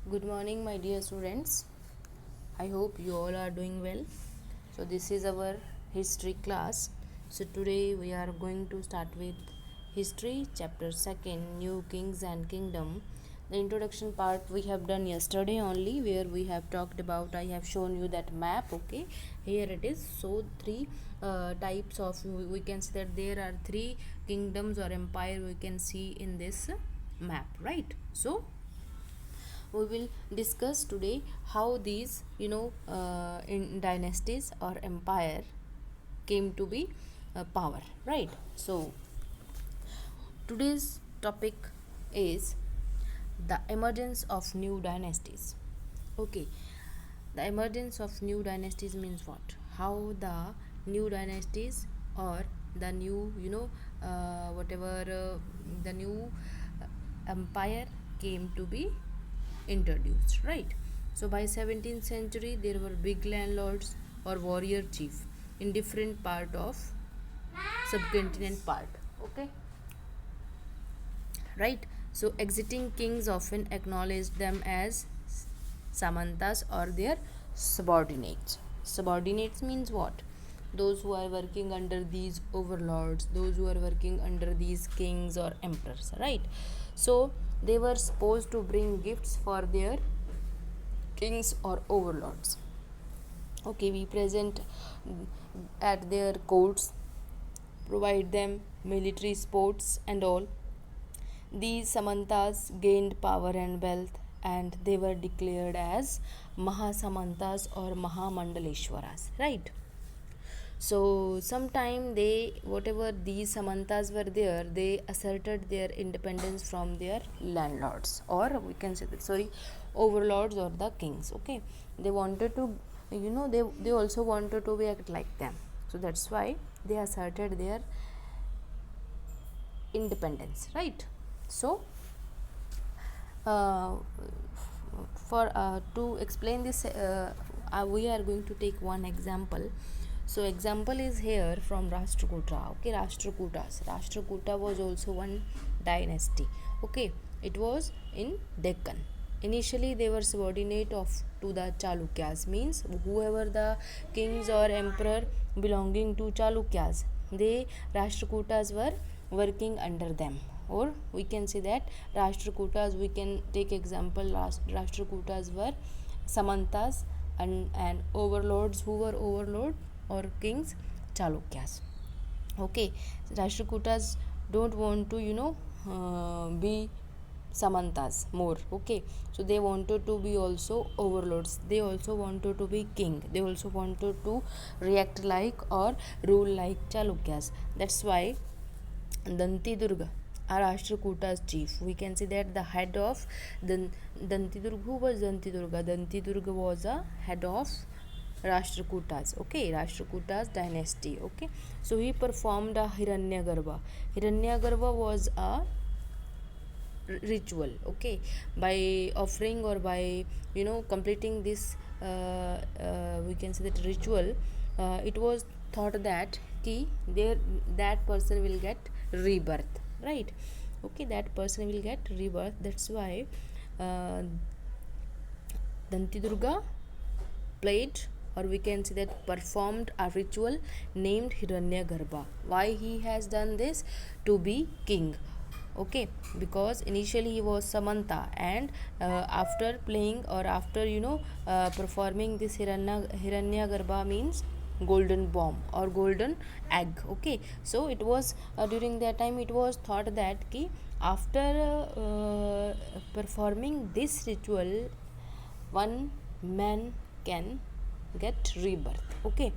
Good morning, my dear students. I hope you all are doing well. So, this is our history class. So, today we are going to start with history, chapter 2nd, New Kings and Kingdom. The introduction part we have done yesterday only, where we have talked about, I have shown you that map. Okay, here it is. So, three types of, we can say that there are three kingdoms or empire we can see in this map, right? So, we will discuss today how these in dynasties or empire came to be power, right? So today's topic is the emergence of new dynasties. Okay, the emergence of new dynasties means what? How the new dynasties or the new whatever the new empire came to be introduced, right? So by 17th century there were big landlords or warrior chief in different part of subcontinent part. Okay, right? So exiting kings often acknowledged them as samantas or their subordinates. Subordinates means what? Those who are working under these overlords, those who are working under these kings or emperors, right? So they were supposed to bring gifts for their kings or overlords. Okay, we present at their courts, provide them military sports and all. These Samantas gained power and wealth, and they were declared as Mahasamantas or Mahamandaleshwaras, right? So sometime they, whatever these Samantas were there, they asserted their independence from their landlords, or we can say that, sorry, overlords or the kings. Okay, they wanted to, they also wanted to be act like them. So that's why they asserted their independence, right? So uh, for to explain this, we are going to take one example. So example is here from Rashtrakuta. Okay, Rashtrakuta was also one dynasty. Okay, it was in Deccan. Initially they were subordinate of to the Chalukyas, means whoever the kings or emperor belonging to Chalukyas, they Rashtrakutas were working under them. Or we can say that Rashtrakutas, we can take example, Rashtrakutas were Samantas and overlords who were overlord or kings Chalukyas. Okay, Rashtrakutas don't want to be Samantas more. Okay, so they wanted to be also overlords, they also wanted to be king, they also wanted to react like or rule like Chalukyas. That's why Danti Durga, our Rashtrakutas chief, we can say that the head of Danti Durga. Who was Danti Durga? Danti Durga was a head of Rashtrakutas. Okay, Rashtrakutas dynasty. Okay, so he performed a Hiranyagarbha. Hiranyagarbha was a ritual. Okay, by offering or by completing this, we can say that ritual, it was thought that ki there that person will get rebirth, right? Okay, that person will get rebirth. That's why uh, Danti Durga played, or we can say that performed a ritual named Hiranyagarbha. Why he has done this? To be king. Okay, because initially he was Samanta, and after playing or after performing this Hiranyagarbha means golden bomb or golden egg. Okay, so it was during that time it was thought that ki after performing this ritual, one man can get rebirth. Okay,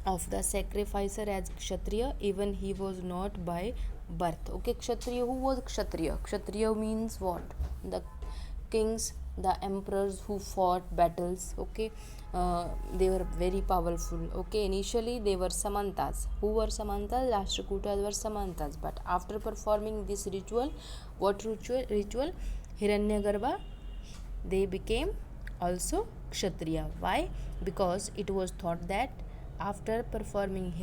of the sacrificer as Kshatriya, even he was not by birth. Okay, Kshatriya, who was Kshatriya? Kshatriya means what? The kings, the emperors who fought battles. Okay, they were very powerful. Okay, initially they were Samantas. Who were Samantas? Rashtrakutas were Samantas, but after performing this ritual, what ritual? Hiranyagarbha, they became also Kshatriya. Why? Because it was thought that after performing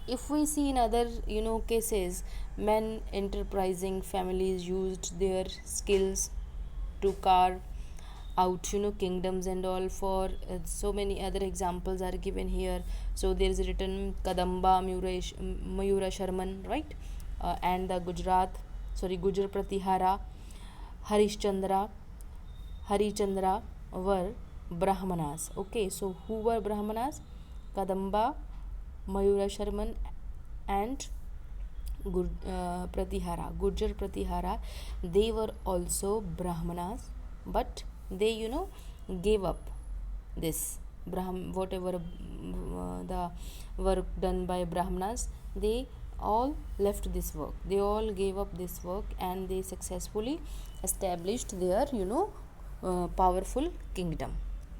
if we see in other cases, men enterprising families used their skills to carve out kingdoms and all. For so many other examples are given here. So there is written Kadamba Mayura Sharman, right? And the Gujar Pratihara, Harishchandra Harichandra were Brahmanas. Okay, so who were Brahmanas? Kadamba, Mayura Sharman, and Pratihara, Gujar Pratihara. They were also Brahmanas, but they gave up this whatever the work done by Brahmanas. They all left this work, they all gave up this work, and they successfully established their powerful kingdom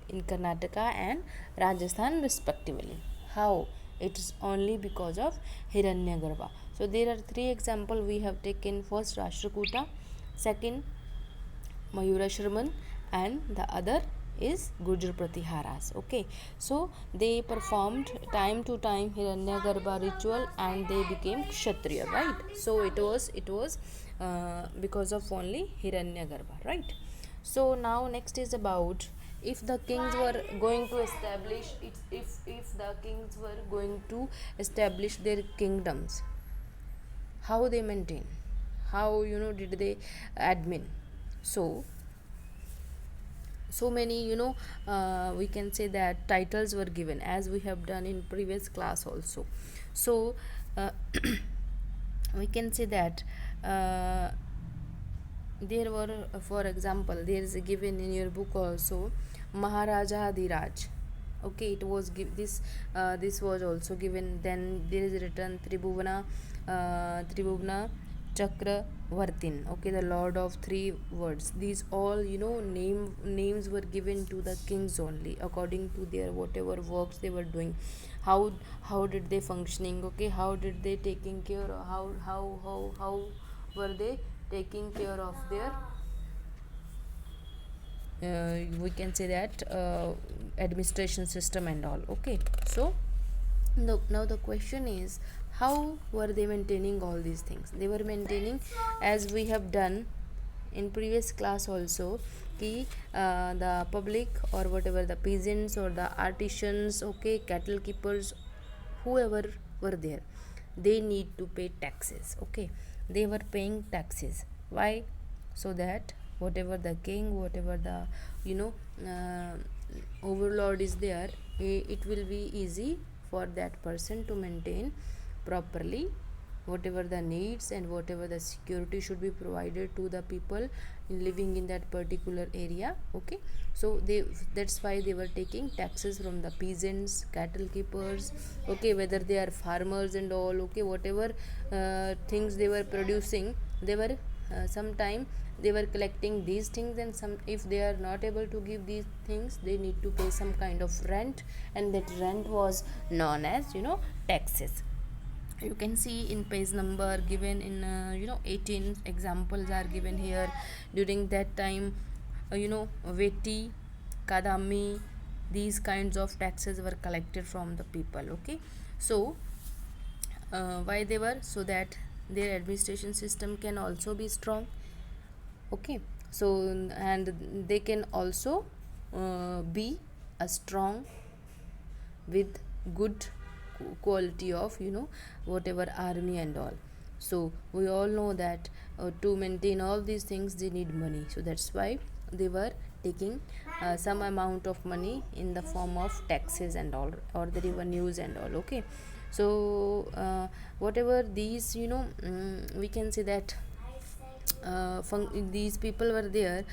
in Karnataka and Rajasthan respectively. How? It is only because of Hiranyagarbha. So there are three examples we have taken. First Rashtrakuta, second Mayura Sharman, and the other is Gujar Pratiharas. Okay, so they performed time to time Hiranyagarbha ritual and they became Kshatriya, right? So it was because of only Hiranyagarbha, right? So now next is about, if the kings were going to establish it, if the kings were going to establish their kingdoms, how they maintain, how did they admin. So many we can say that titles were given, as we have done in previous class also. So we can say that there were, for example, there is a given in your book also, Maharaja Adhiraj. Okay, it was this was also given. Then there is written Tribhuvana Chakravartin. Okay, the Lord of Three Words. These all names were given to the kings only according to their whatever works they were doing. How did they functioning? Okay, how did they taking care? How were they taking care of their we can say that administration system and all. Okay, so now the question is, how were they maintaining all these things? They were maintaining, as we have done in previous class also, ki the public or whatever, the peasants or the artisans, okay, cattle keepers, whoever were there, they need to pay taxes. Okay, they were paying taxes. Why? So that whatever the king, whatever the overlord is there, it will be easy for that person to maintain properly whatever the needs and whatever the security should be provided to the people living in that particular area. Okay, so that's why they were taking taxes from the peasants, cattle keepers, okay, whether they are farmers and all. Okay, whatever things they were producing, they were sometime they were collecting these things, and some, if they are not able to give these things, they need to pay some kind of rent, and that rent was known as taxes. You can see in page number given in 18 examples are given here. During that time Veti, Kadami, these kinds of taxes were collected from the people. Okay, so why they were, so that their administration system can also be strong. Okay, so and they can also be a strong with good quality of whatever army and all. So we all know that to maintain all these things they need money, so that's why they were taking some amount of money in the form of taxes and all, or the revenues and all. Okay, so whatever these we can say that these people were there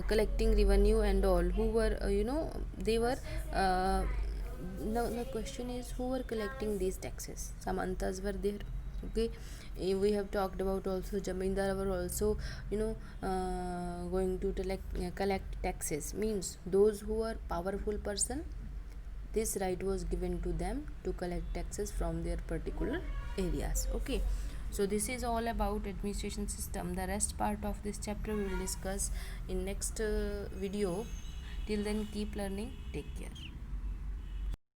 collecting revenue and all, who were they were now the question is, who were collecting these taxes? Samantas were there. Okay, we have talked about also Jamindar were also going to collect taxes, means those who are powerful person, this right was given to them to collect taxes from their particular areas. Okay, so this is all about administration system. The rest part of this chapter we will discuss in next video. Till then, keep learning. Take care.